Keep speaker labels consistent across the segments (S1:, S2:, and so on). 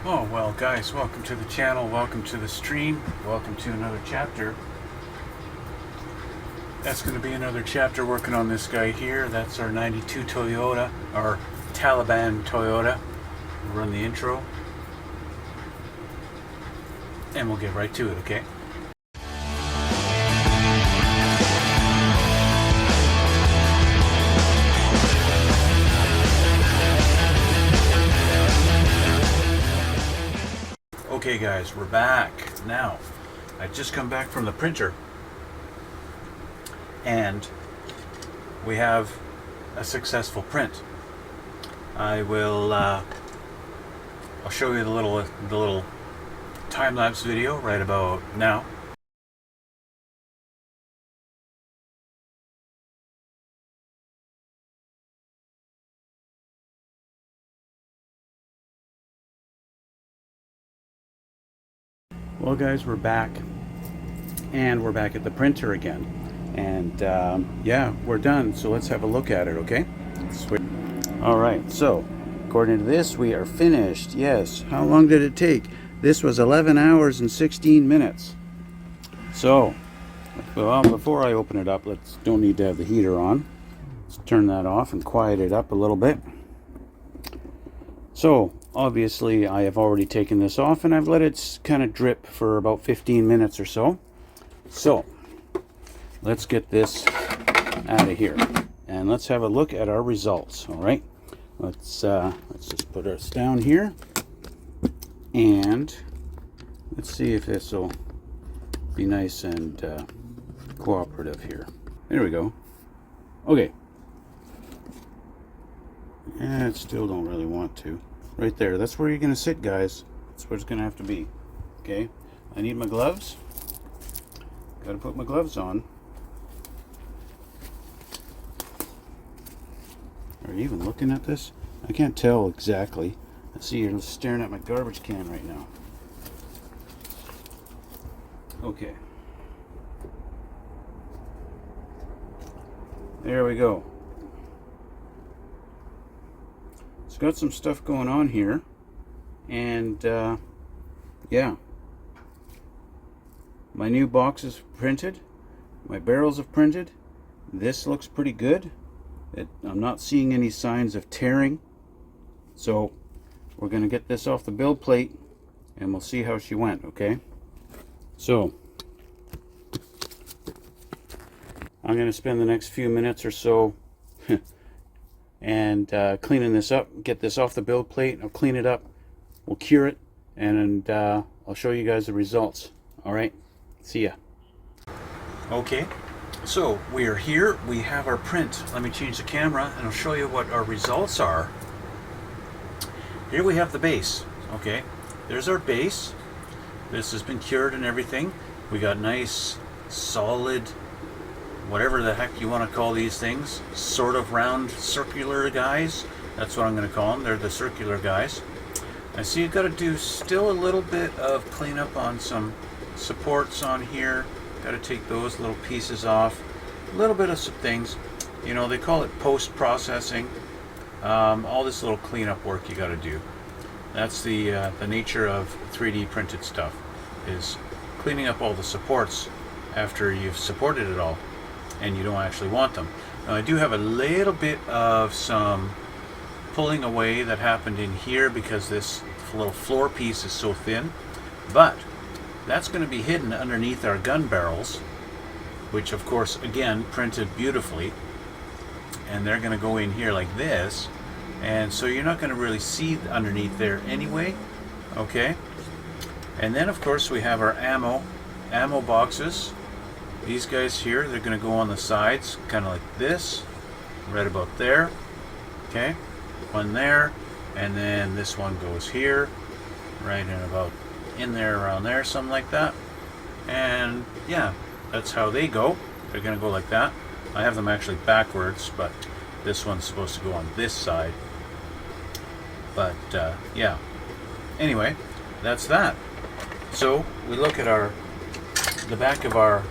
S1: Oh, well, guys, welcome to the channel, welcome to the stream, welcome to another chapter. That's going to be another chapter working on this guy here. That's our 92 Toyota, our Taliban Toyota. We'll run the intro, and we'll get right to it, okay? Okay guys, we're back. Now, I just come back from the printer and we have a successful print. I'll show you the little time-lapse video right about now. Well guys, we're back, and we're back at the printer again, and yeah, we're done, so let's have a look at it, okay? Sweet. Alright, so according to this, we are finished. Yes. How long did it take? This was 11 hours and 16 minutes. So, well, before I open it up, don't need to have the heater on. Let's turn that off and quiet it up a little bit. So, obviously, I have already taken this off and I've let it kind of drip for about 15 minutes or so. So, let's get this out of here and let's have a look at our results. All right, let's just put us down here and let's see if this will be nice and cooperative here. There we go. Okay. I still don't really want to. Right there, that's where you're gonna sit, guys. That's where it's gonna have to be. Okay, I need my gloves. Gotta put my gloves on. Are you even looking at this? I can't tell exactly. I see you're staring at my garbage can right now. Okay. There we go. It's got some stuff going on here, and yeah, my new box is printed, my barrels have printed. This looks pretty good. I'm not seeing any signs of tearing, so we're going to get this off the build plate and we'll see how she went. Okay, so I'm going to spend the next few minutes or so and cleaning this up, get this off the build plate. I'll clean it up, we'll cure it, and I'll show you guys the results. All right, see ya. Okay, so we are here, we have our print. Let me change the camera and I'll show you what our results are. Here we have the base. Okay, there's our base. This has been cured and everything. We got nice solid, whatever the heck you want to call these things, sort of round circular guys. That's what I'm going to call them. They're the circular guys. I see you've got to do still a little bit of cleanup on some supports on here. Got to take those little pieces off. A little bit of some things. You know, they call it post-processing. All this little cleanup work you got to do. That's the nature of 3D printed stuff, is cleaning up all the supports after you've supported it all and you don't actually want them. Now, I do have a little bit of some pulling away that happened in here because this little floor piece is so thin, but that's going to be hidden underneath our gun barrels, which of course again printed beautifully, and they're going to go in here like this, and so you're not going to really see underneath there anyway. Okay, and then of course we have our ammo boxes. These guys here, they're going to go on the sides, kind of like this, right about there. Okay, one there, and then this one goes here, right in about in there, around there, something like that. And yeah, that's how they go. They're going to go like that. I have them actually backwards, but this one's supposed to go on this side. But yeah, anyway, that's that. So we look at the back of our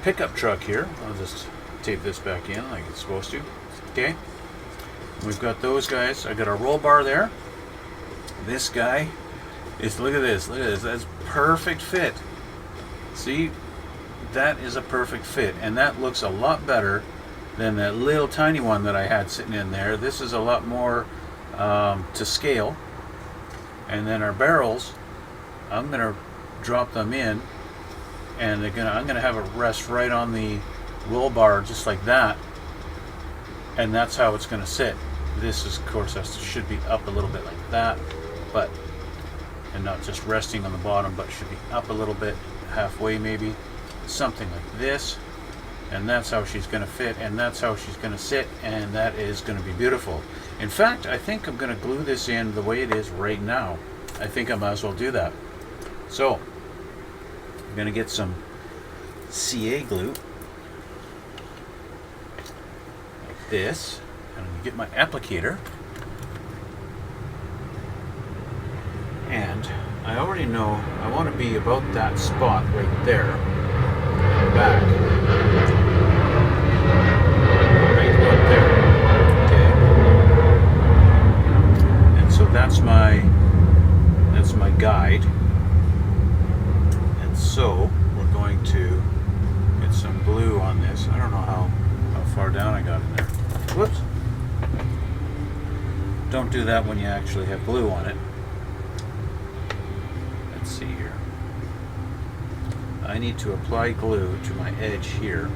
S1: pickup truck here. I'll just tape this back in like it's supposed to. Okay, we've got those guys. I got our roll bar there. this guy is, look at this, that's perfect fit. See, that is a perfect fit, and that looks a lot better than that little tiny one that I had sitting in there. This is a lot more to scale. And then our barrels, I'm gonna drop them in, and I'm gonna have it rest right on the roll bar, just like that, and that's how it's gonna sit. This is, of course, should be up a little bit like that, and not just resting on the bottom, but should be up a little bit, halfway maybe, something like this. And that's how she's going to fit, and that's how she's going to sit, and that is going to be beautiful. In fact, I think I'm going to glue this in the way it is right now. I think I might as well do that. So, I'm going to get some CA glue, like this, and I'm going to get my applicator. And I already know I want to be about that spot right there, back. Right about there. Okay. And so that's my guide. And so we're going to get some glue on this. I don't know how far down I got in there. Whoops. Don't do that when you actually have glue on it. Let's see here. I need to apply glue to my edge here.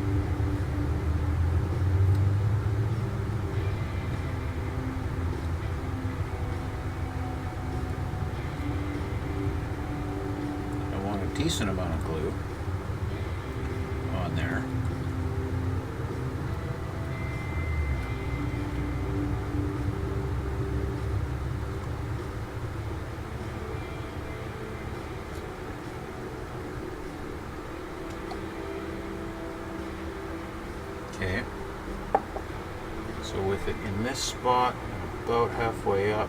S1: I want a decent amount of glue on there. Okay, so with it in this spot, about halfway up,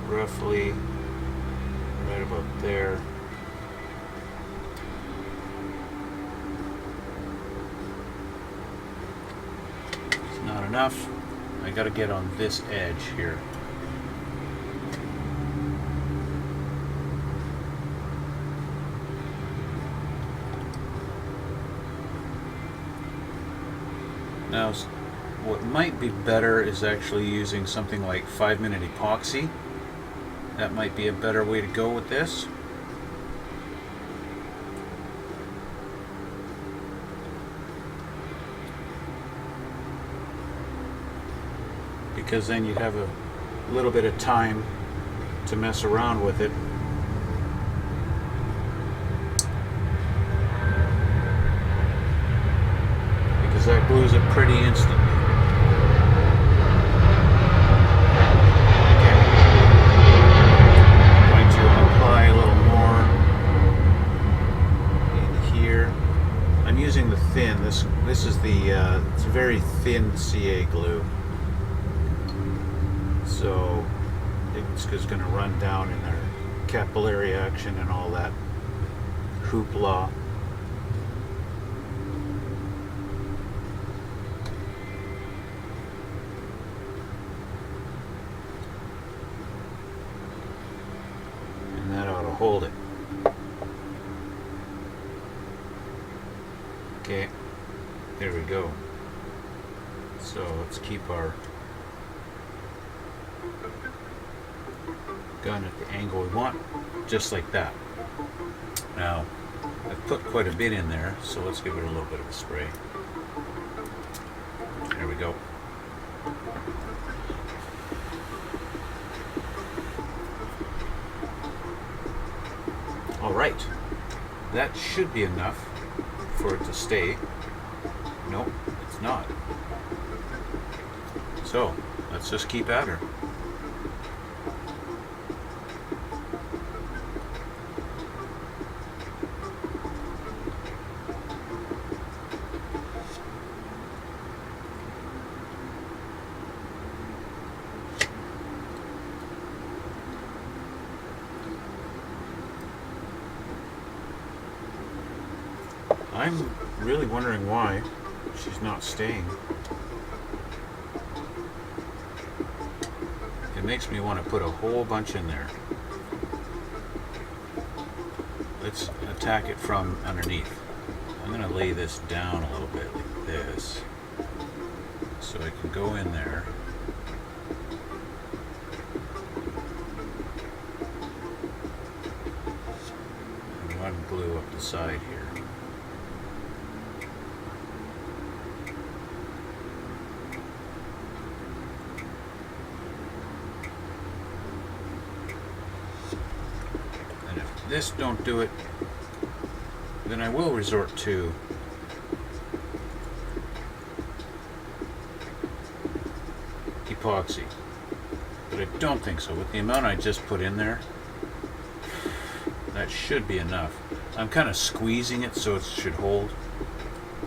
S1: roughly right about there. It's not enough. I got to get on this edge here. Now, what might be better is actually using something like 5-minute epoxy. That might be a better way to go with this. Because then you'd have a little bit of time to mess around with it. That glues it pretty instantly. Okay. I'm going to apply a little more in here. I'm using the thin. This is the it's a very thin CA glue, so it's just going to run down in our capillary action and all that hoopla. Hold it. Okay, there we go. So let's keep our gun at the angle we want, just like that. Now, I've put quite a bit in there, so let's give it a little bit of a spray. There we go. Alright, that should be enough for it to stay. Nope, it's not. So, let's just keep at her. I'm really wondering why she's not staying. it makes me want to put a whole bunch in there. Let's attack it from underneath. I'm going to lay this down a little bit like this, so I can go in there. And run glue up the side here. And if this don't do it, then I will resort to epoxy. But I don't think so. With the amount I just put in there, that should be enough. I'm kind of squeezing it so it should hold,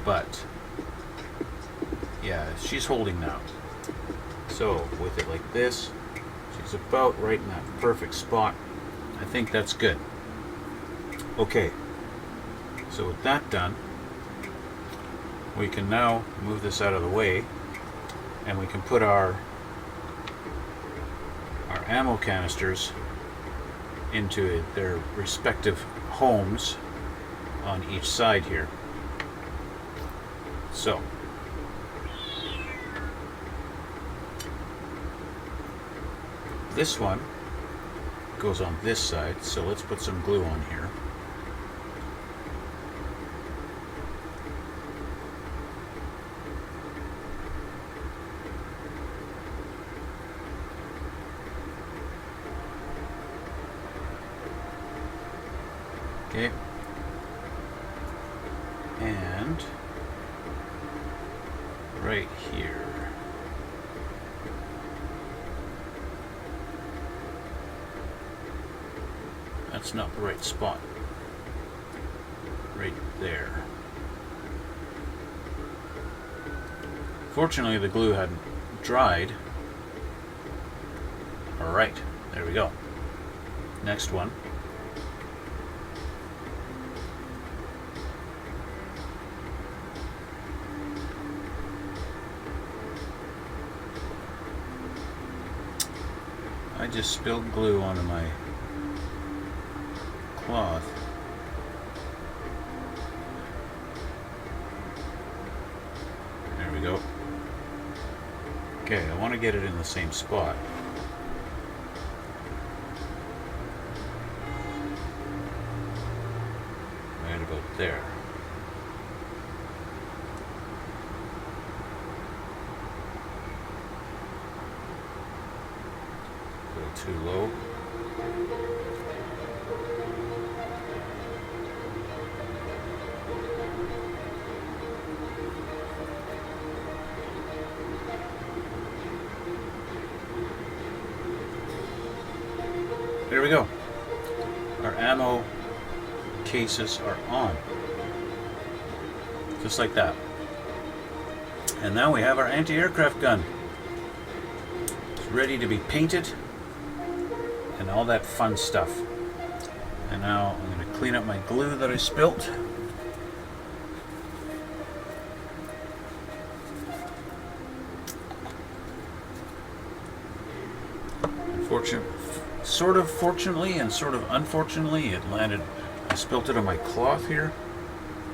S1: but yeah, she's holding now. So with it like this, she's about right in that perfect spot. I think that's good. Okay, so with that done, we can now move this out of the way, and we can put our ammo canisters into their respective homes on each side here. So this one goes on this side, so let's put some glue on here. Okay, and right here. That's not the right spot. Right there. Fortunately, the glue hadn't dried. Alright, there we go. Next one. I just spilled glue onto my cloth. There we go. Okay, I want to get it in the same spot. Right about there. A little too low. There we go. Our ammo cases are on. Just like that. And now we have our anti-aircraft gun. It's ready to be painted and all that fun stuff. And now I'm going to clean up my glue that I spilt. Sort of fortunately and sort of unfortunately, it landed. I spilt it on my cloth here.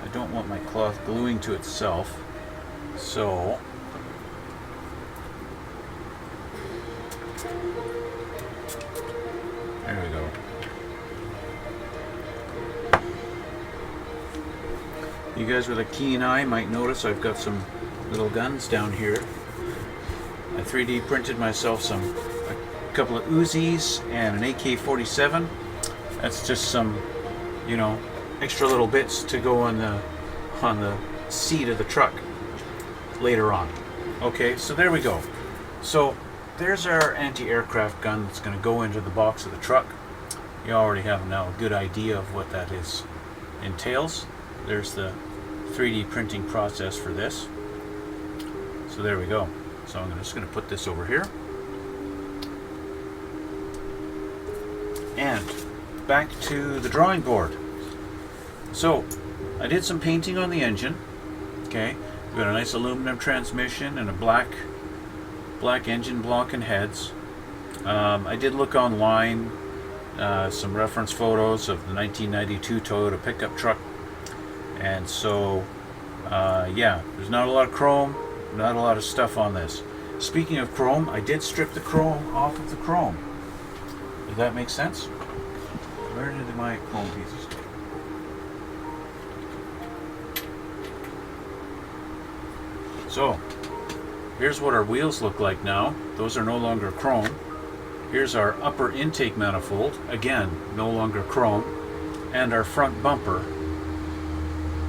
S1: I don't want my cloth gluing to itself, so there we go. You guys with a keen eye might notice I've got some little guns down here. I 3D printed myself a couple of Uzis and an AK-47. That's just some, you know, extra little bits to go on the seat of the truck later on. Okay, so there we go. So there's our anti-aircraft gun that's going to go into the box of the truck. You already have now a good idea of what that entails. There's the 3D printing process for this. So there we go. So I'm just going to put this over here. And back to the drawing board. So I did some painting on the engine. Okay, we've got a nice aluminum transmission and a black engine block and heads. I did look online, some reference photos of the 1992 Toyota pickup truck, and so yeah, there's not a lot of chrome, not a lot of stuff on this. Speaking of chrome, I did strip the chrome off of the chrome. Does that make sense? Where did my chrome pieces go? So, here's what our wheels look like now. Those are no longer chrome. Here's our upper intake manifold, again, no longer chrome. And our front bumper,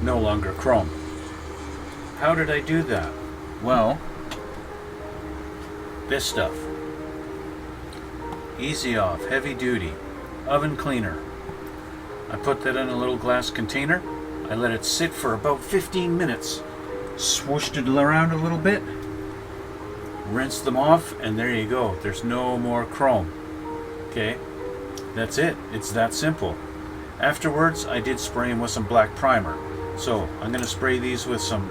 S1: no longer chrome. How did I do that? Well, this stuff. Easy off, heavy duty, oven cleaner. I put that in a little glass container. I let it sit for about 15 minutes. Swooshed it around a little bit. Rinsed them off, and there you go. There's no more chrome. Okay, that's it. It's that simple. Afterwards, I did spray them with some black primer. So I'm going to spray these with some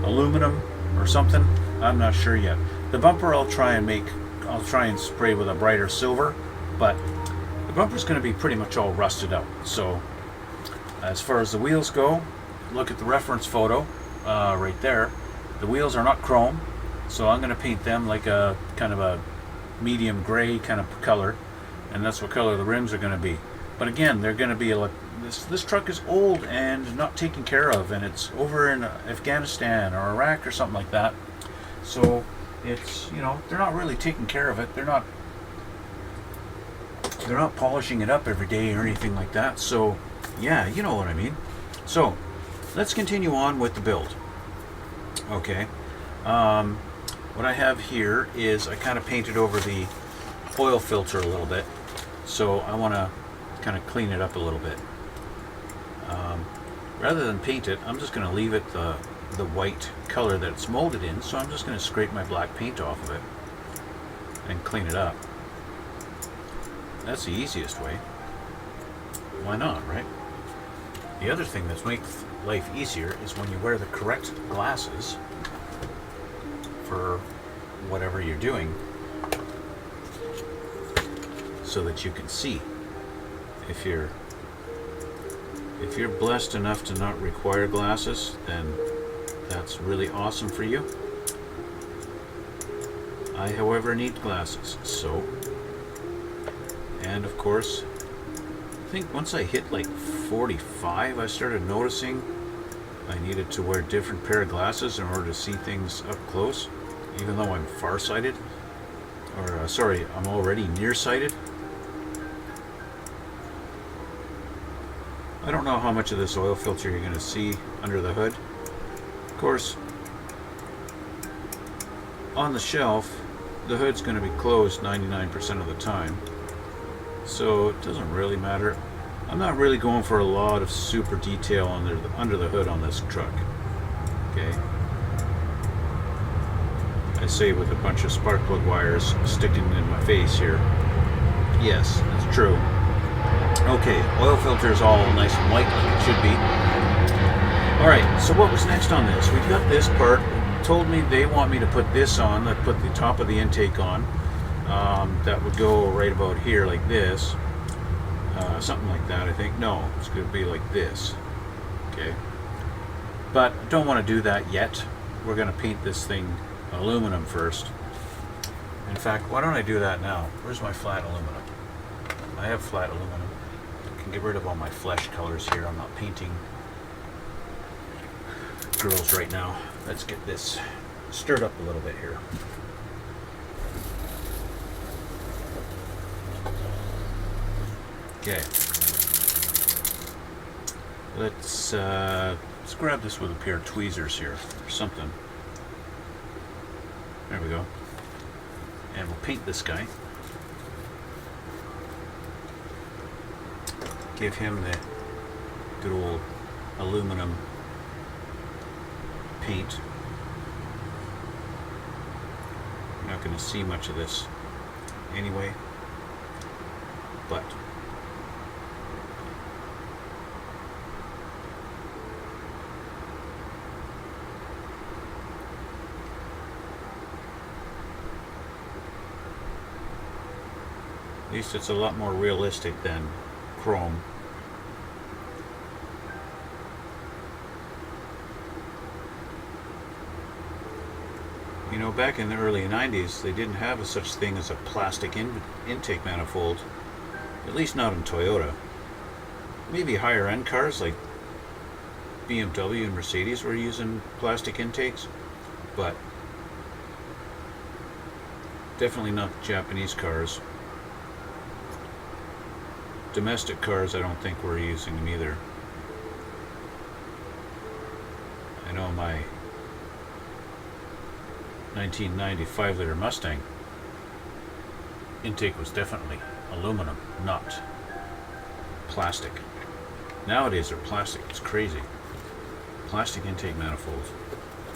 S1: aluminum or something. I'm not sure yet. The bumper I'll try and spray with a brighter silver, but the bumper's going to be pretty much all rusted out. So as far as the wheels go, look at the reference photo right there. The wheels are not chrome, so I'm going to paint them like a kind of a medium gray kind of color, and that's what color the rims are going to be. But again, they're going to be like this truck is old and not taken care of, and it's over in Afghanistan or Iraq or something like that. So it's, you know, they're not really taking care of it. They're not polishing it up every day or anything like that. So yeah, you know what I mean. So let's continue on with the build. Okay. What I have here is I kind of painted over the oil filter a little bit, so I want to kind of clean it up a little bit. Rather than paint it, I'm just going to leave it the white color that it's molded in, so I'm just going to scrape my black paint off of it and clean it up. That's the easiest way. Why not, right? The other thing that makes life easier is when you wear the correct glasses for whatever you're doing, so that you can see. If you're blessed enough to not require glasses, then that's really awesome for you. I, however, need glasses, so, and of course, I think once I hit like 45, I started noticing I needed to wear a different pair of glasses in order to see things up close, even though I'm farsighted, or sorry, I'm already nearsighted. I don't know how much of this oil filter you're going to see under the hood. Of course, on the shelf, the hood's going to be closed 99% of the time, so it doesn't really matter. I'm not really going for a lot of super detail under the hood on this truck. Okay. I say with a bunch of spark plug wires sticking in my face here. Yes, that's true. Okay, oil filter is all nice and white like it should be. Alright, so what was next on this? We got this part. Told me they want me to put this on. I put the top of the intake on. That would go right about here like this. Something like that, I think. No, it's going to be like this. Okay. But I don't want to do that yet. We're going to paint this thing aluminum first. In fact, why don't I do that now? Where's my flat aluminum? I have flat aluminum. I can get rid of all my flesh colors here. I'm not painting girls right now. Let's get this stirred up a little bit here. Okay. Let's grab this with a pair of tweezers here or something. There we go. And we'll paint this guy. Give him the good old aluminum paint. You're not going to see much of this anyway, but least it's a lot more realistic than chrome. You know, back in the early 90s, they didn't have a such thing as a plastic intake manifold. At least not in Toyota. Maybe higher end cars like BMW and Mercedes were using plastic intakes, but definitely not Japanese cars. Domestic cars, I don't think we're using them either. I know my 1995 liter Mustang intake was definitely aluminum, not plastic. Nowadays they're plastic. It's crazy. Plastic intake manifolds,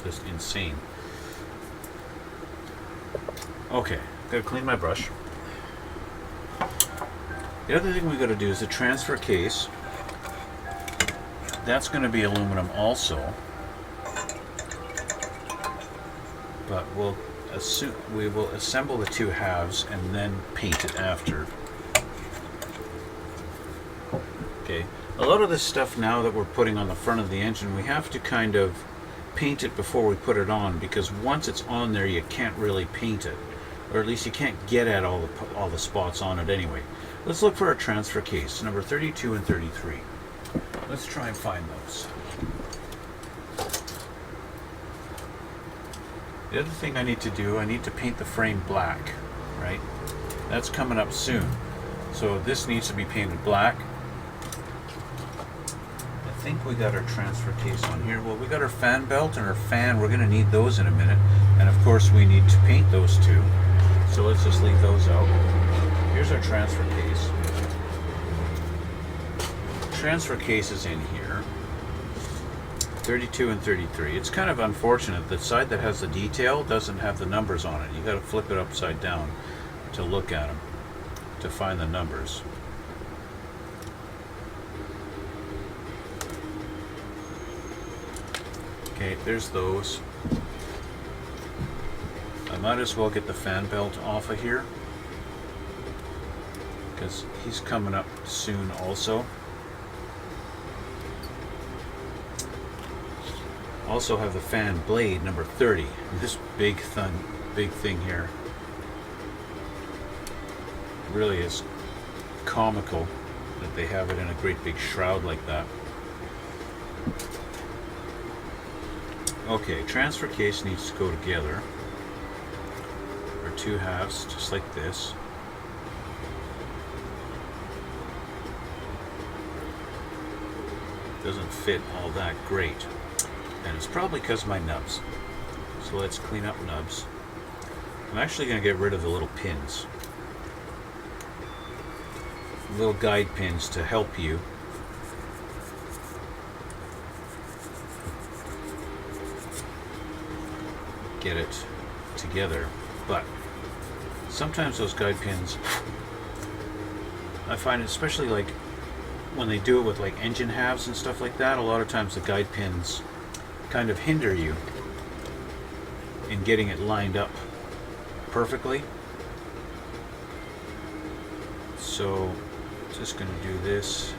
S1: just insane. Okay, gotta clean my brush. The other thing we gotta do is the transfer case. That's gonna be aluminum also, but we will assemble the two halves and then paint it after. Okay, a lot of this stuff now that we're putting on the front of the engine, we have to kind of paint it before we put it on, because once it's on there you can't really paint it, or at least you can't get at all the spots on it anyway. Let's look for our transfer case, number 32 and 33. Let's try and find those. The other thing I need to do, I need to paint the frame black, right? That's coming up soon. So this needs to be painted black. I think we got our transfer case on here. Well, we got our fan belt and our fan. We're going to need those in a minute. And of course we need to paint those two. So let's just leave those out. Here's our transfer case. Transfer case is in here. 32 and 33. It's kind of unfortunate. The side that has the detail doesn't have the numbers on it. You got to flip it upside down to look at them, to find the numbers. Okay, there's those. I might as well get the fan belt off of here, because he's coming up soon also. Also have the fan blade number 30. This big thing here really is comical that they have it in a great big shroud like that. Okay, transfer case needs to go together. Or two halves, just like this. Doesn't fit all that great. And it's probably because of my nubs. So let's clean up nubs. I'm actually going to get rid of the little pins. Little guide pins to help you. Get it together. But sometimes those guide pins, I find, especially like when they do it with like engine halves and stuff like that, a lot of times the guide pins kind of hinder you in getting it lined up perfectly. So just going to do this,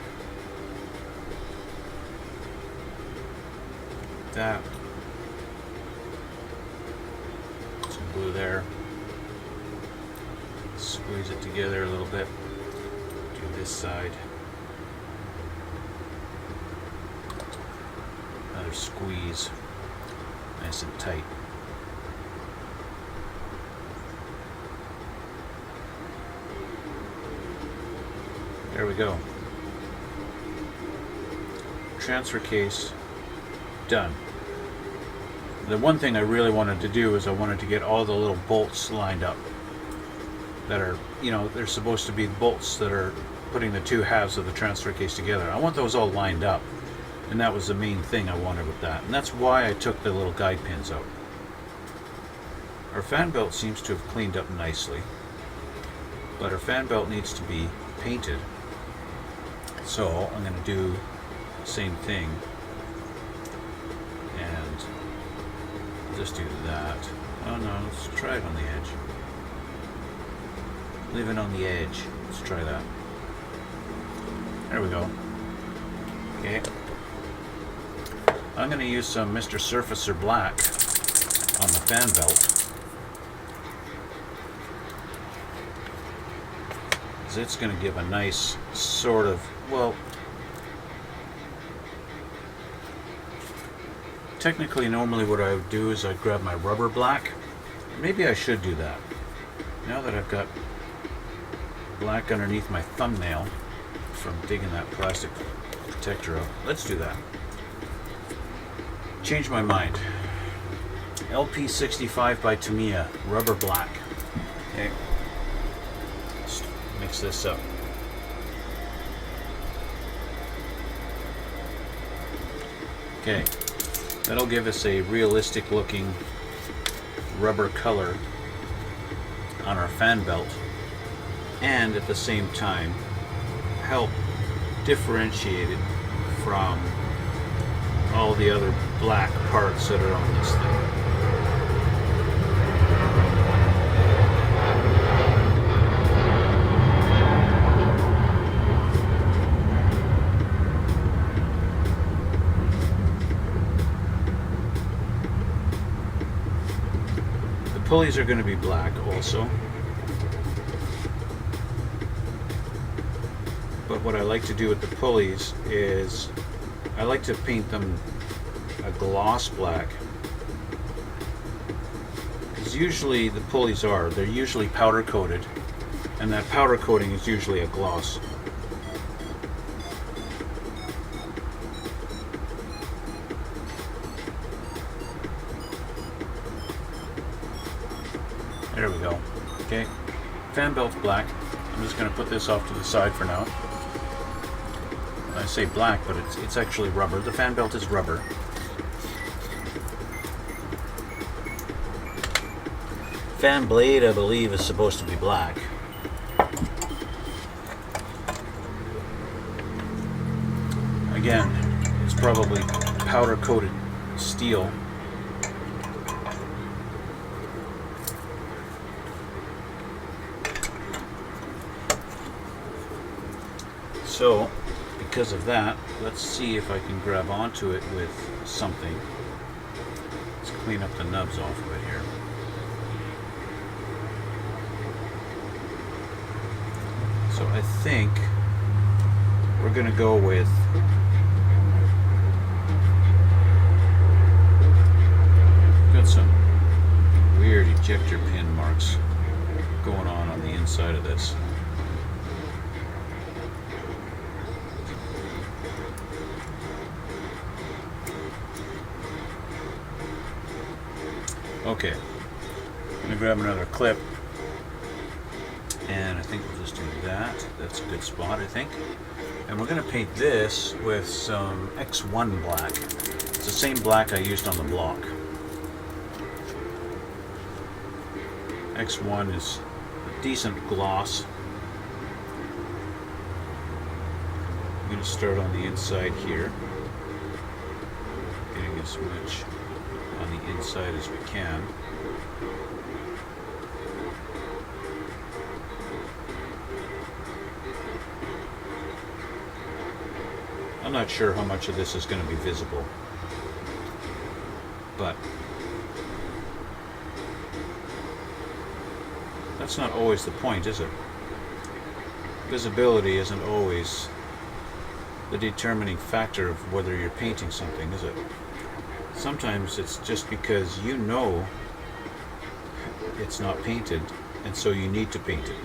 S1: that, some glue there, squeeze it together a little bit, do this side, another squeeze, nice and tight. There we go. Transfer case done. The one thing I really wanted to do is I wanted to get all the little bolts lined up that are, you know, they're supposed to be bolts that are putting the two halves of the transfer case together. I want those all lined up, and that was the main thing I wanted with that, and that's why I took the little guide pins out. Our fan belt seems to have cleaned up nicely, but our fan belt needs to be painted. So I'm going to do the same thing and just do that. Oh no, let's try it on the edge. Leave it on the edge. Let's try that. There we go. Okay. I'm going to use some Mr. Surfacer Black on the fan belt. It's going to give a nice sort of, well, technically normally what I would do is I'd grab my rubber black. Maybe I should do that. Now that I've got black underneath my thumbnail from digging that plastic protector out, let's do that. Change my mind. LP65 by Tamiya, rubber black. Okay. Let's mix this up. Okay. That'll give us a realistic looking rubber color on our fan belt, and at the same time help differentiate it from all the other black parts that are on this thing. The pulleys are going to be black also. But what I like to do with the pulleys is I like to paint them a gloss black. Because usually the pulleys they're usually powder coated, and that powder coating is usually a gloss. There we go. Okay, fan belt's black. I'm just going to put this off to the side for now. I say black, but it's actually rubber. The fan belt is rubber. Fan blade, I believe, is supposed to be black. Again, it's probably powder coated steel. So, because of that, let's see if I can grab onto it with something. Let's clean up the nubs off of it here. So I think we're going to go with got some weird ejector pin marks going on the inside of this. Okay, I'm going to grab another clip, and I think we'll just do that. That's a good spot, I think. And we're going to paint this with some X1 black. It's the same black I used on the block. X1 is a decent gloss. I'm going to start on the inside here, getting as much on the inside as we can. I'm not sure how much of this is going to be visible, but that's not always the point, is it? Visibility isn't always the determining factor of whether you're painting something, is it? Sometimes it's just because you know it's not painted, and so you need to paint it.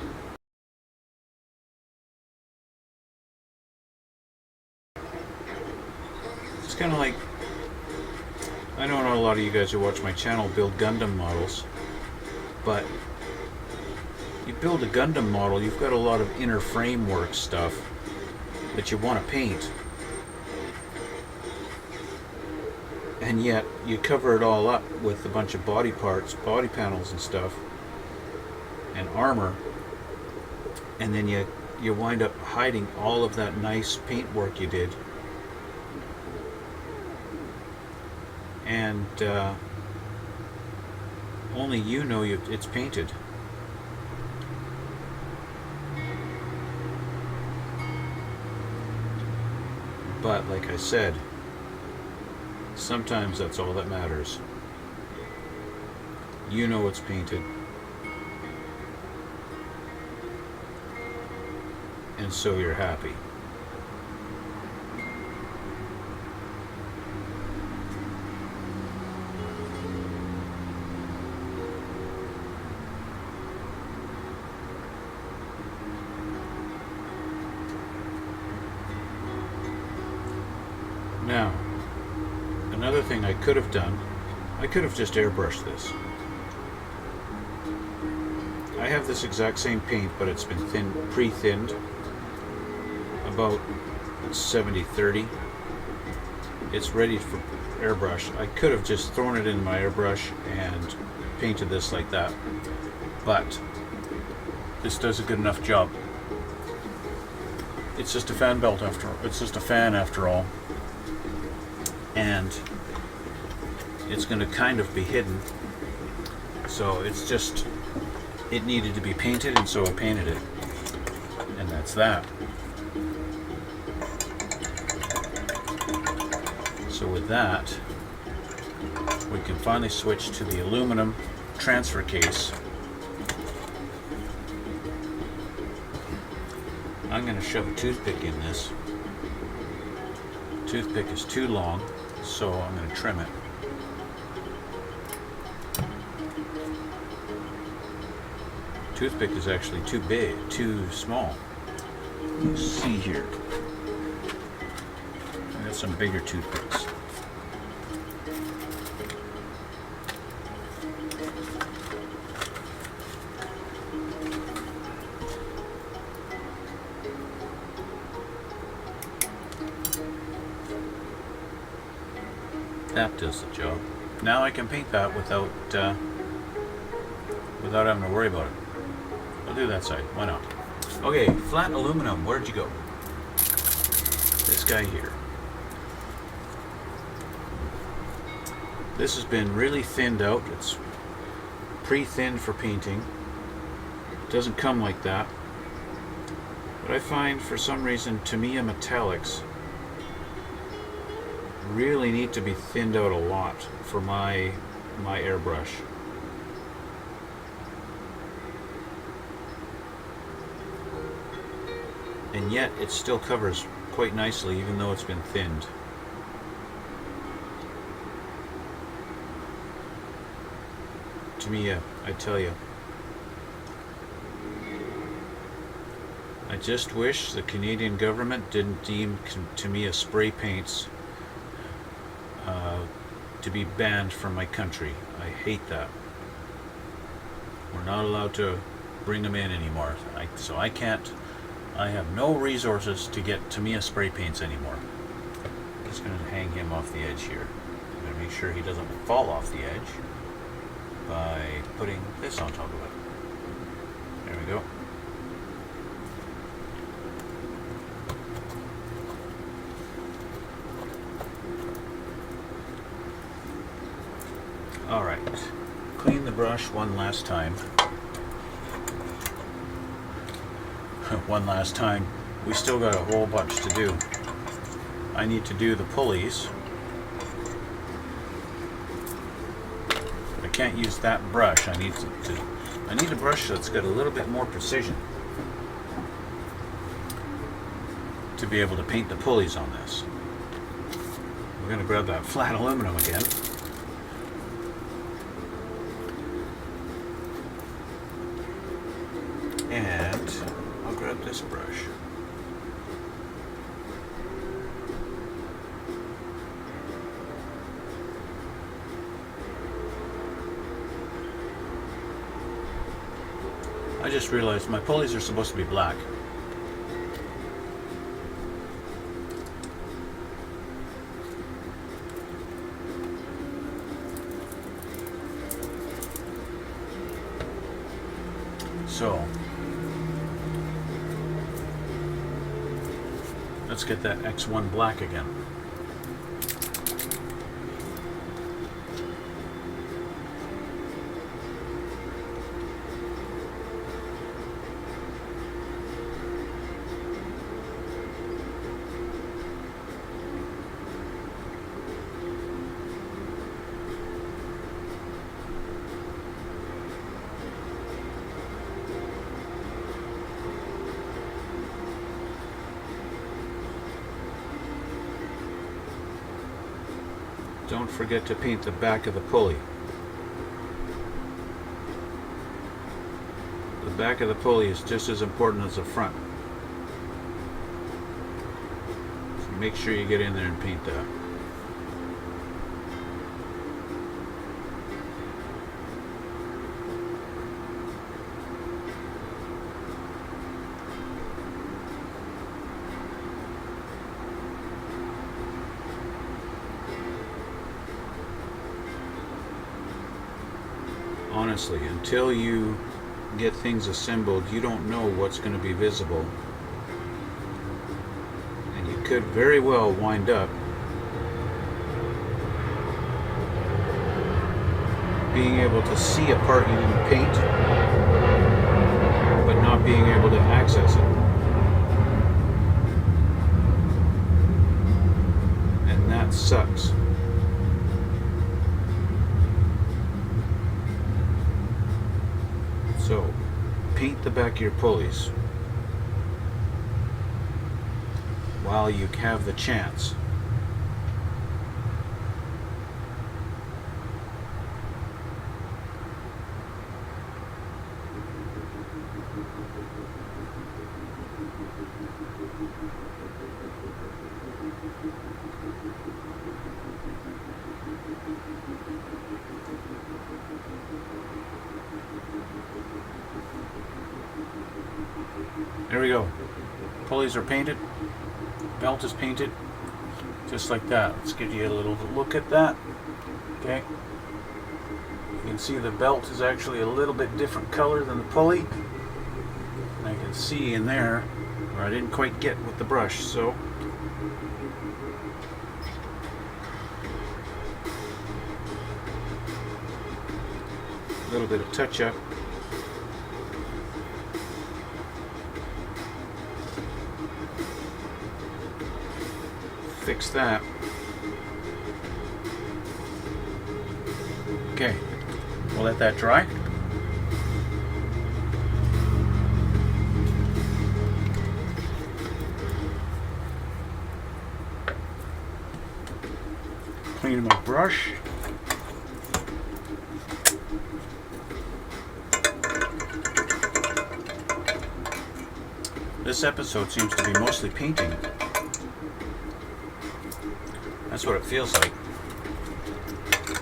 S1: It's kind of like, I know not a lot of you guys who watch my channel build Gundam models, but you build a Gundam model, you've got a lot of inner framework stuff that you want to paint. And yet you cover it all up with a bunch of body parts, body panels and stuff, and armor, and then you wind up hiding all of that nice paint work you did. And only you know it's painted. But like I said, sometimes that's all that matters. You know it's painted. And so you're happy. Now, another thing I could have done, I could have just airbrushed this. I have this exact same paint, but it's been pre-thinned, about 70-30. It's ready for airbrush. I could have just thrown it in my airbrush and painted this like that, but this does a good enough job. It's just a fan belt it's just a fan after all, and it's going to kind of be hidden, so it's just, it needed to be painted, and so I painted it, and that's that. So with that, we can finally switch to the aluminum transfer case. I'm going to shove a toothpick in this. Toothpick is too long, so I'm going to trim it. Toothpick is actually too big, too small. Let's see here. I got some bigger toothpicks. That does the job. Now I can paint that without having to worry about it. I'll do that side. Why not? Okay, flat aluminum. Where'd you go? This guy here. This has been really thinned out. It's pre-thinned for painting. It doesn't come like that. But I find for some reason Tamiya metallics really need to be thinned out a lot for my airbrush. And yet it still covers quite nicely even though it's been thinned. Tamiya, I tell you. I just wish the Canadian government didn't deem Tamiya spray paints to be banned from my country. I hate that. We're not allowed to bring them in anymore. So I can't. I have no resources to get Tamiya spray paints anymore. I'm just going to hang him off the edge here. I'm going to make sure he doesn't fall off the edge by putting this on top of it. There we go. Alright, clean the brush one last time. One last time. We still got a whole bunch to do. I need to do the pulleys. But I can't use that brush. I need a brush that's got a little bit more precision to be able to paint the pulleys on this. We're going to grab that flat aluminum again. And I'll grab this brush. I just realized my pulleys are supposed to be black. So let's get that X1 black again. Don't forget to paint the back of the pulley. The back of the pulley is just as important as the front. So make sure you get in there and paint that. Honestly, until you get things assembled, you don't know what's going to be visible. And you could very well wind up being able to see a part you didn't paint, but not being able to access it. And that sucks. So, paint the back of your pulleys while you have the chance. There we go. Pulleys are painted. Belt is painted. Just like that. Let's give you a little look at that. Okay. You can see the belt is actually a little bit different color than the pulley. And I can see in there where I didn't quite get with the brush, so a little bit of touch up. Fix that. Okay, we'll let that dry. Clean my brush. This episode seems to be mostly painting. That's what it feels like.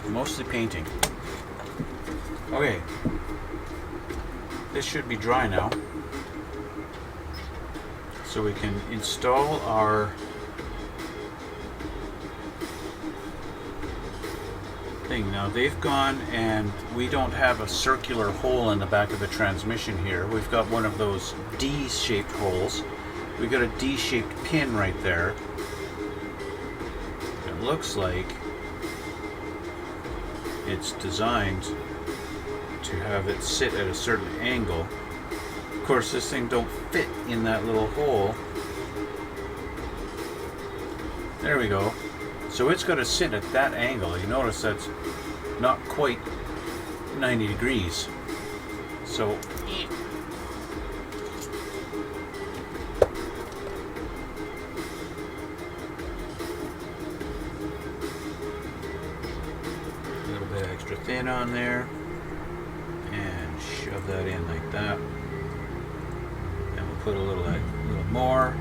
S1: Mostly painting. Okay. This should be dry now. So we can install our thing. Now they've gone and we don't have a circular hole in the back of the transmission here. We've got one of those D-shaped holes. We've got a D-shaped pin right there. Looks like it's designed to have it sit at a certain angle. Of course, this thing don't fit in that little hole. There we go. So it's got to sit at that angle. You notice that's not quite 90 degrees. So extra thin on there and shove that in like that, and we'll put a little more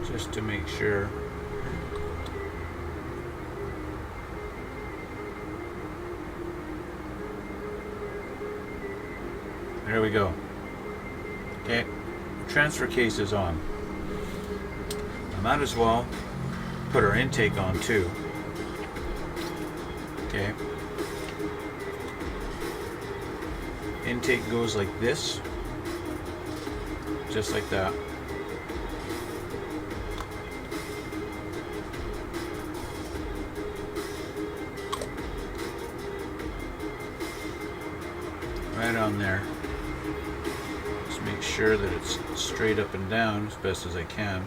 S1: just to make sure. There we go. Okay, transfer case is on. I might as well put our intake on too. Okay. Intake goes like this, just like that. Right on there. Just make sure that it's straight up and down as best as I can.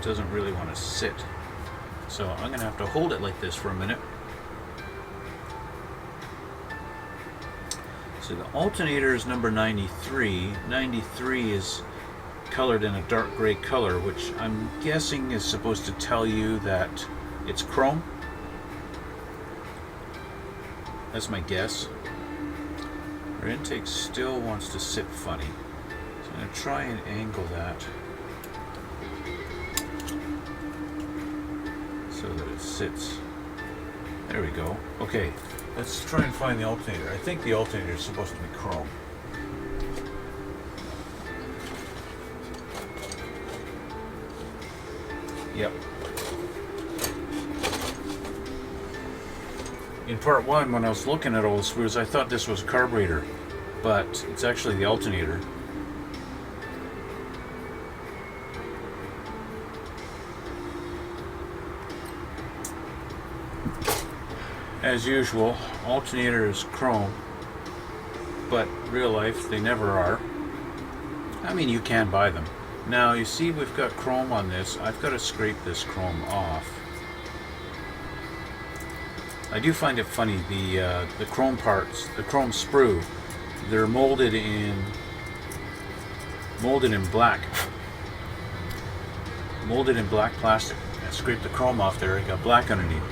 S1: It doesn't really want to sit. So I'm going to have to hold it like this for a minute. So the alternator is number 93. 93 is colored in a dark gray color, which I'm guessing is supposed to tell you that it's chrome. That's my guess. Our intake still wants to sit funny, so I'm going to try and angle that so that it sits. There we go. Okay, let's try and find the alternator. I think the alternator is supposed to be chrome. Yep. In part one, when I was looking at all the screws, I thought this was a carburetor, but it's actually the alternator. As usual, alternator is chrome, but real life they never are. I mean, you can buy them. Now you see we've got chrome on this. I've got to scrape this chrome off. I do find it funny, the chrome parts, the chrome sprue, they're molded in black. Molded in black plastic. I scraped the chrome off there, it got black underneath.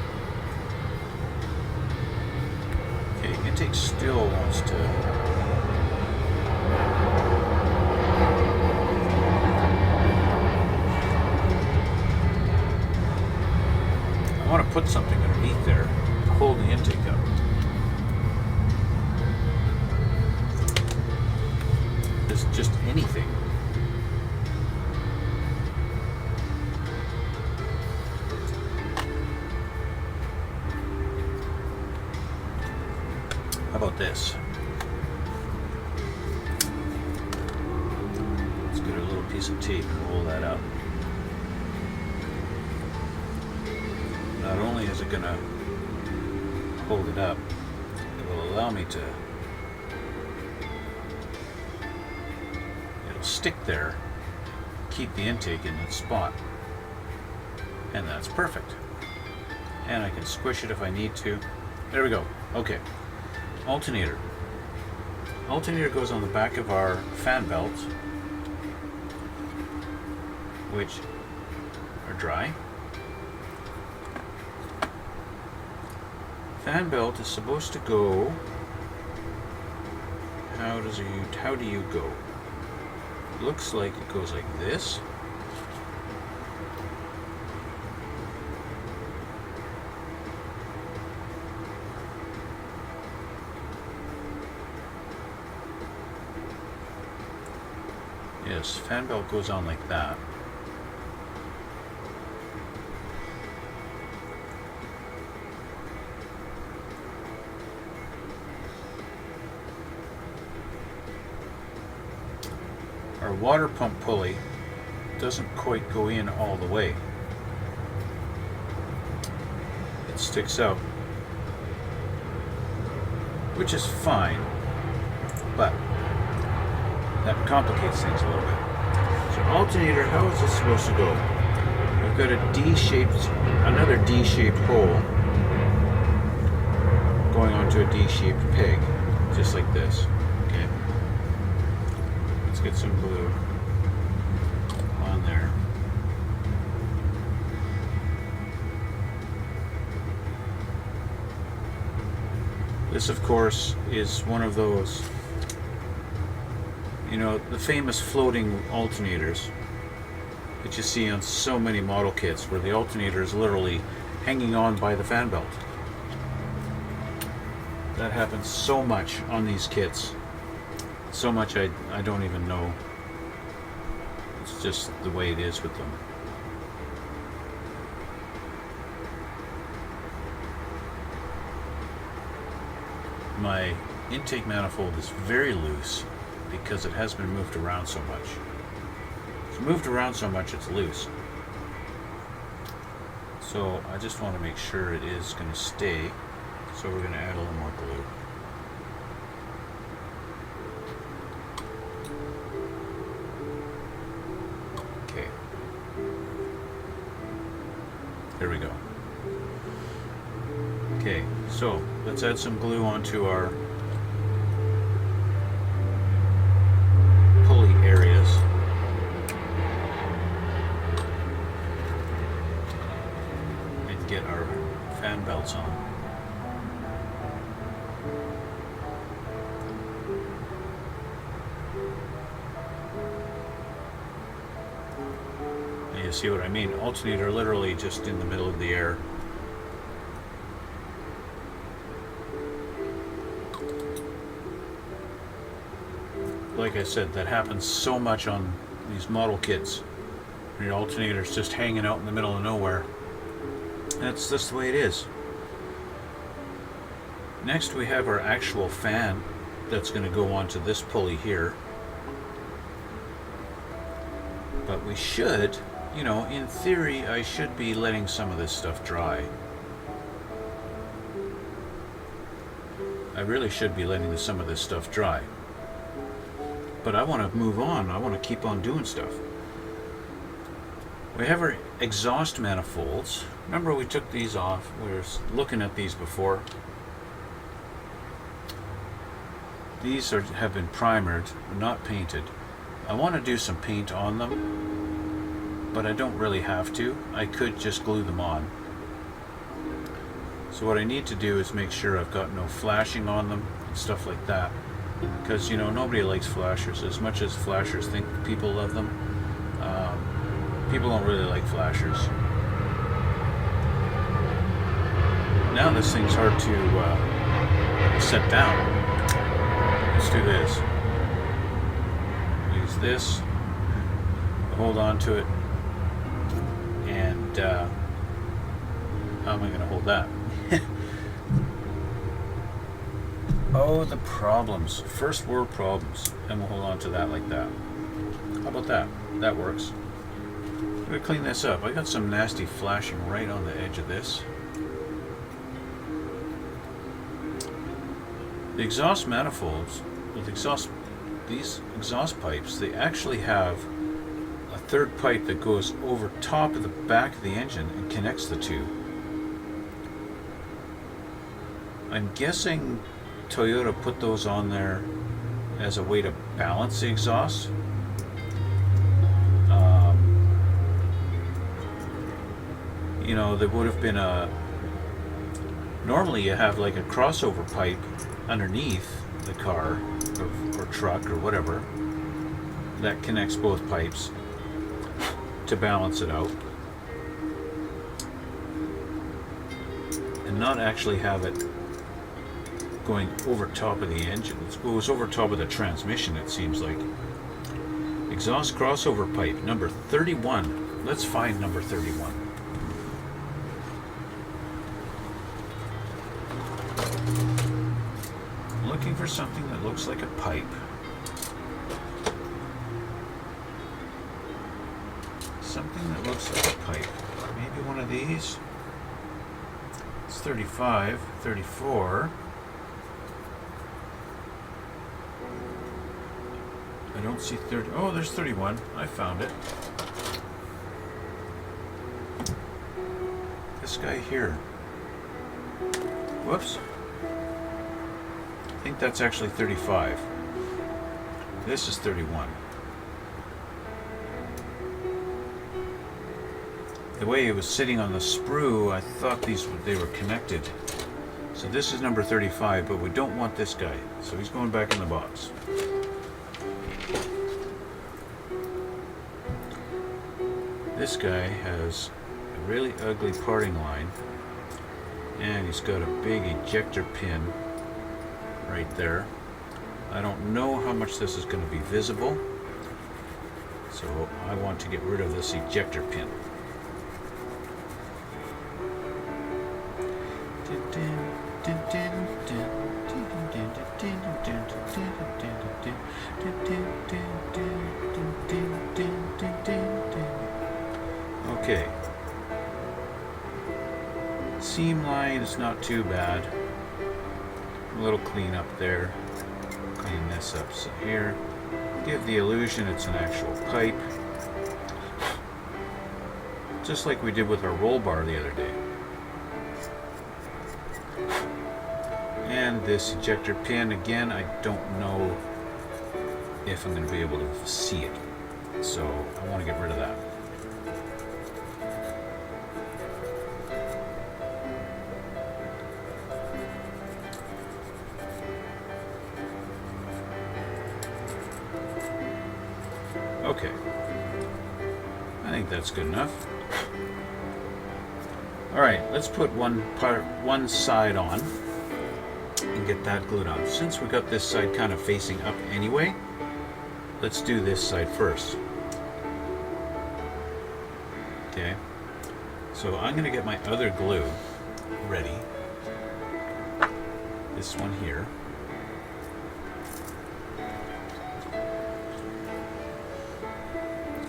S1: Okay, intake still wants to... I want to put something underneath there to hold the intake up. Just anything. How about this? Let's get a little piece of tape and roll that up. Not only is it going to hold it up, it will allow me to... It'll stick there, keep the intake in its spot. And that's perfect. And I can squish it if I need to. There we go. Okay. Alternator. Alternator goes on the back of our fan belts, which are dry. Fan belt is supposed to go... How do you go? It looks like it goes like this. Yes, fan belt goes on like that. Our water pump pulley doesn't quite go in all the way. It sticks out, which is fine, but that complicates things a little bit. So alternator, how is this supposed to go? We've got another D-shaped hole going onto a D-shaped peg, just like this. Okay. Let's get some glue on there. This, of course, is one of those, you know, the famous floating alternators that you see on so many model kits, where the alternator is literally hanging on by the fan belt. That happens so much on these kits. So much I don't even know. It's just the way it is with them. My intake manifold is very loose because it has been moved around so much. It's moved around so much it's loose. So I just want to make sure it is going to stay. So we're going to add a little more glue. Okay. There we go. Okay, so let's add some glue onto our pulley areas. see what I mean. Alternator literally just in the middle of the air. Like I said, that happens so much on these model kits. Your alternator's just hanging out in the middle of nowhere. That's just the way it is. Next we have our actual fan that's going to go onto this pulley here. But we should, you know, in theory, I should be letting some of this stuff dry. I really should be letting some of this stuff dry. But I want to move on. I want to keep on doing stuff. We have our exhaust manifolds. Remember we took these off. We were looking at these before. These have been primered, not painted. I want to do some paint on them, but I don't really have to. I could just glue them on. So what I need to do is make sure I've got no flashing on them and stuff like that. Because, you know, nobody likes flashers. As much as flashers think people love them, people don't really like flashers. Now this thing's hard to set down. Let's do this. Use this, hold on to it, and how am I going to hold that? Oh, the problems. First world problems. And we'll hold on to that like that. How about that? That works. I'm going to clean this up. I got some nasty flashing right on the edge of this. The exhaust manifolds, with these exhaust pipes, they actually have a third pipe that goes over top of the back of the engine and connects the two. I'm guessing Toyota put those on there as a way to balance the exhaust. You know, there would have been normally you have like a crossover pipe underneath the car or truck or whatever that connects both pipes to balance it out, and not actually have it going over top of the engine. It goes over top of the transmission, it seems like. Exhaust crossover pipe number 31. Let's find number 31. Looking for something that looks like a pipe. Something that looks like a pipe. Maybe one of these. It's 35, 34. I don't see 30. Oh, there's 31. I found it. This guy here. Whoops. I think that's actually 35. This is 31. The way it was sitting on the sprue, I thought they were connected. So this is number 35, but we don't want this guy. So he's going back in the box. This guy has a really ugly parting line, and he's got a big ejector pin right there. I don't know how much this is going to be visible, so I want to get rid of this ejector pin. Okay. Seam line is not too bad. A little clean up there. Clean this up so here. Give the illusion it's an actual pipe. Just like we did with our roll bar the other day. And this ejector pin, again, I don't know if I'm going to be able to see it. So I want to get rid of that. Okay. think that's good enough. Alright, let's put one side on and get that glued on. Since we got this side kind of facing up anyway, let's do this side first. Okay, so I'm going to get my other glue ready. This one here.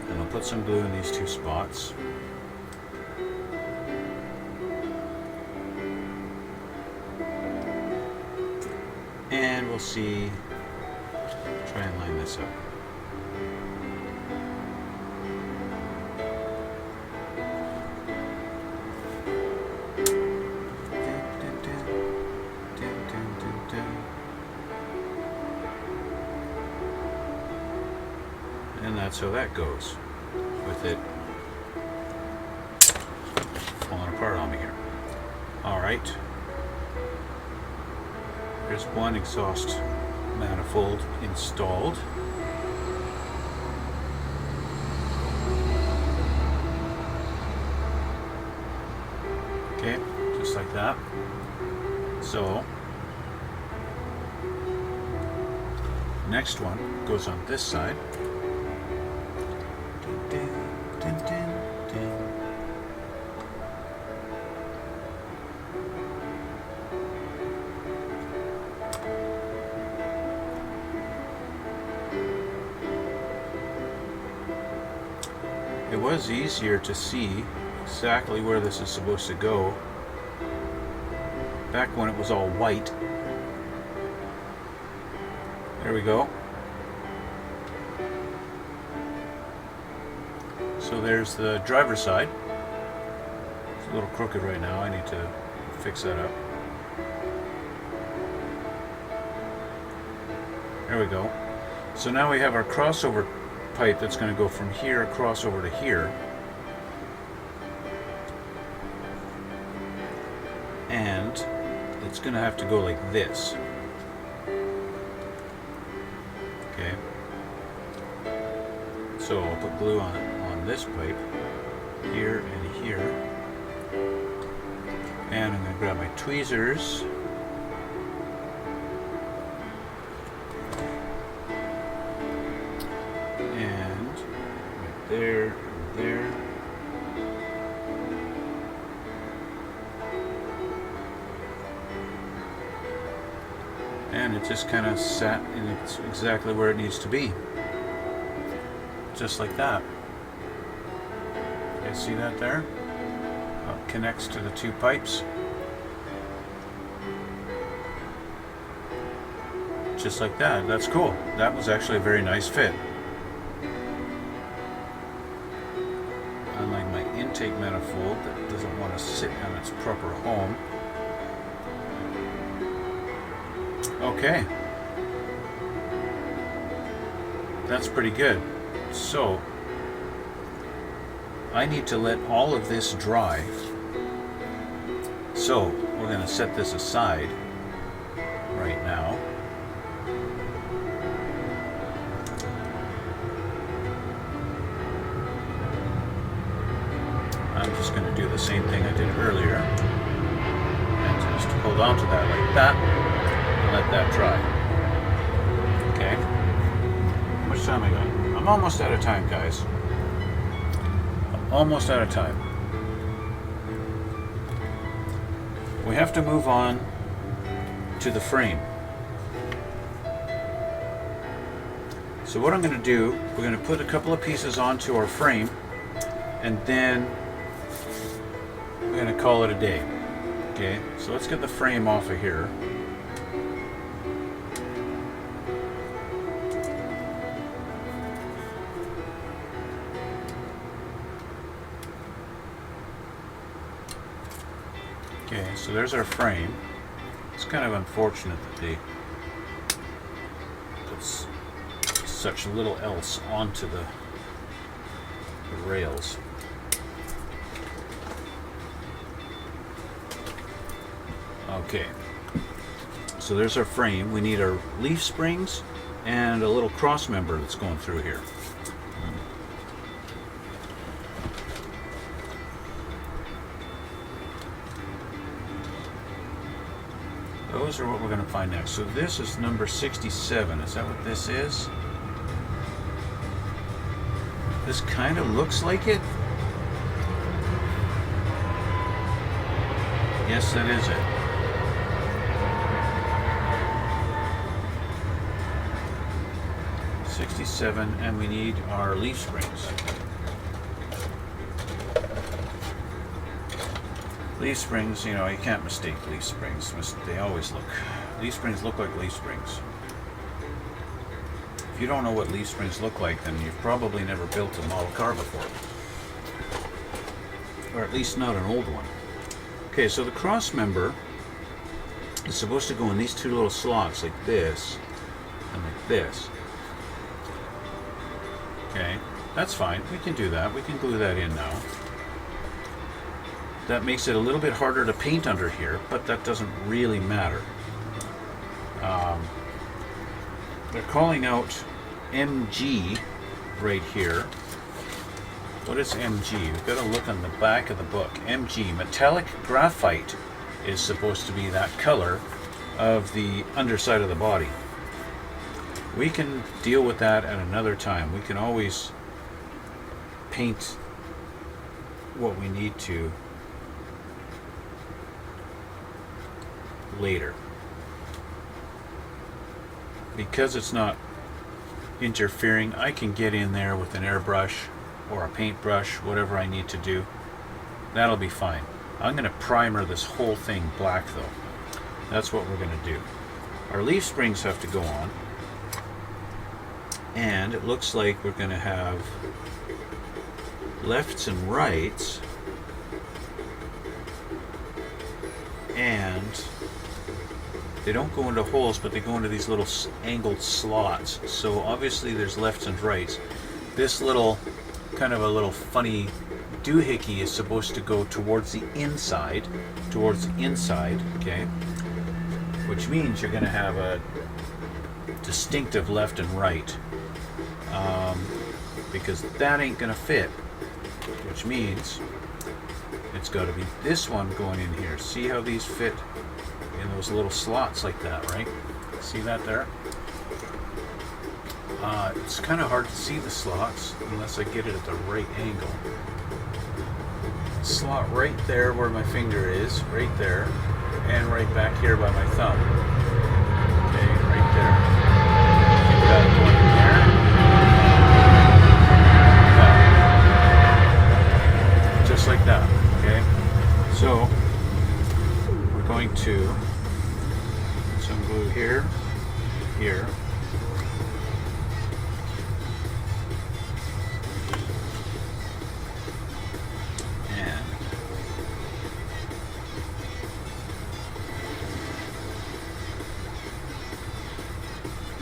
S1: And I'll put some glue in these two spots. And we'll see, try and line this up. And that's how that goes, with it falling apart on me here. Alright. There's one exhaust manifold installed. Okay, just like that. So, next one goes on this side. It was easier to see exactly where this is supposed to go back when it was all white. There we go. So there's the driver's side. It's a little crooked right now. I need to fix that up. There we go. So now we have our crossover pipe that's going to go from here across over to here. And it's going to have to go like this. Okay. So I'll put glue on this pipe here and here. And I'm going to grab my tweezers. And right there, there. And it just kind of sat in it's exactly where it needs to be. Just like that. You see that there? How it connects to the two pipes. Just like that. That's cool. That was actually a very nice fit. Unlike my intake manifold that doesn't want to sit on its proper home. Okay. That's pretty good. So, I need to let all of this dry. So, we're going to set this aside right now. I'm just going to do the same thing I did earlier. And just hold on to that like that and let that dry. Okay. How much time I got? I'm almost out of time, guys. I'm almost out of time. We have to move on to the frame. So what I'm going to do, we're going to put a couple of pieces onto our frame, and then we're going to call it a day. Okay, so let's get the frame off of here. Okay, so there's our frame. It's kind of unfortunate that they put such little else onto the rails. Okay, so there's our frame. We need our leaf springs and a little cross member that's going through here. Those are what we're going to find next. So this is number 67. Is that what this is? This kind of looks like it. Yes, that is it. '67, and we need our leaf springs. Leaf springs, you know, you can't mistake leaf springs. They always look. Leaf springs look like leaf springs. If you don't know what leaf springs look like, then you've probably never built a model car before. Or at least not an old one. Okay, so the cross member is supposed to go in these two little slots like this and like this. Okay, that's fine. We can do that. We can glue that in now. That makes it a little bit harder to paint under here, but that doesn't really matter. They're calling out MG right here. What is MG? We've got to look on the back of the book. MG, metallic graphite, is supposed to be that color of the underside of the body. We can deal with that at another time. We can always paint what we need to later. Because it's not interfering, I can get in there with an airbrush or a paintbrush, whatever I need to do. That'll be fine. I'm going to primer this whole thing black though. That's what we're going to do. Our leaf springs have to go on. And it looks like we're going to have lefts and rights. And they don't go into holes, but they go into these little angled slots. So obviously there's lefts and rights. This little, kind of a little funny doohickey is supposed to go towards the inside, okay? Which means you're gonna have a distinctive left and right. Because that ain't gonna fit, which means it's gotta be this one going in here. See how these fit in those little slots like that, right? See that there? It's kind of hard to see the slots unless I get it at the right angle. Slot right there where my finger is, right there, and right back here by my thumb. Okay, right there. You've got it going in there. Just like that, okay? So, we're going to put some glue here, here.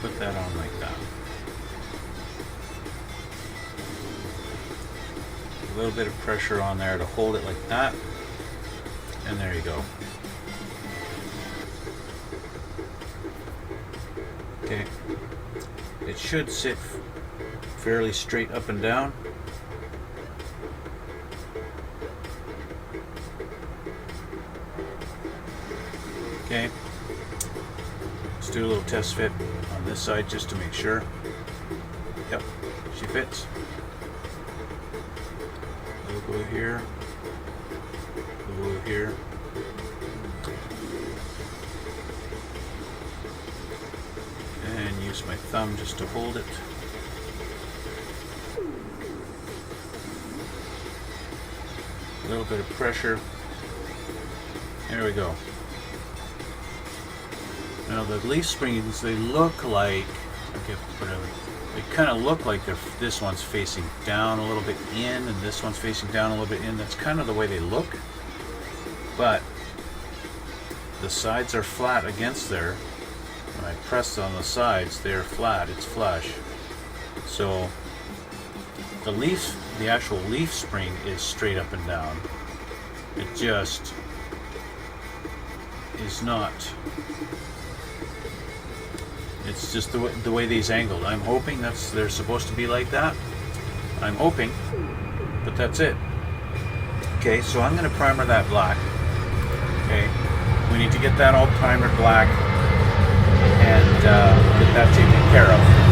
S1: Put that on like that. A little bit of pressure on there to hold it like that. And there you go. Okay. It should sit fairly straight up and down. Okay. Let's do a little test fit on this side just to make sure. Yep, she fits. A little glue here. A little glue here. And use my thumb just to hold it. A little bit of pressure. There we go. Now the leaf springs, they look like, okay, whatever. They kind of look like this one's facing down a little bit in, and this one's facing down a little bit in. That's kind of the way they look. But the sides are flat against there. When I press on the sides, they're flat. It's flush. So the actual leaf spring is straight up and down. It just is not. It's just the way these angled. I'm hoping they're supposed to be like that. I'm hoping, but that's it. Okay, so I'm going to primer that black. Okay, we need to get that all primered black and get that taken care of.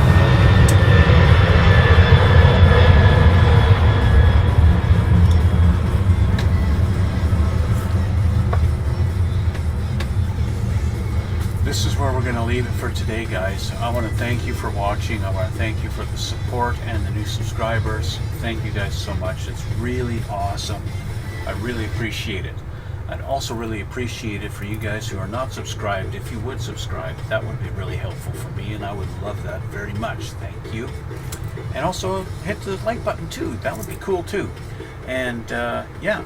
S1: This is where we're going to leave it for today, guys. I want to thank you for watching. I want to thank you for the support and the new subscribers. Thank you guys so much. It's really awesome. I really appreciate it. I'd also really appreciate it for you guys who are not subscribed. If you would subscribe, that would be really helpful for me, and I would love that very much. Thank you. And also hit the like button too. That would be cool too. And yeah,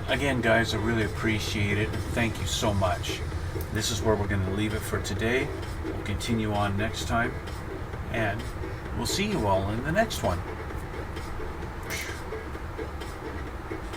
S1: again, guys, I really appreciate it. Thank you so much. This is where we're going to leave it for today. We'll continue on next time, and we'll see you all in the next one.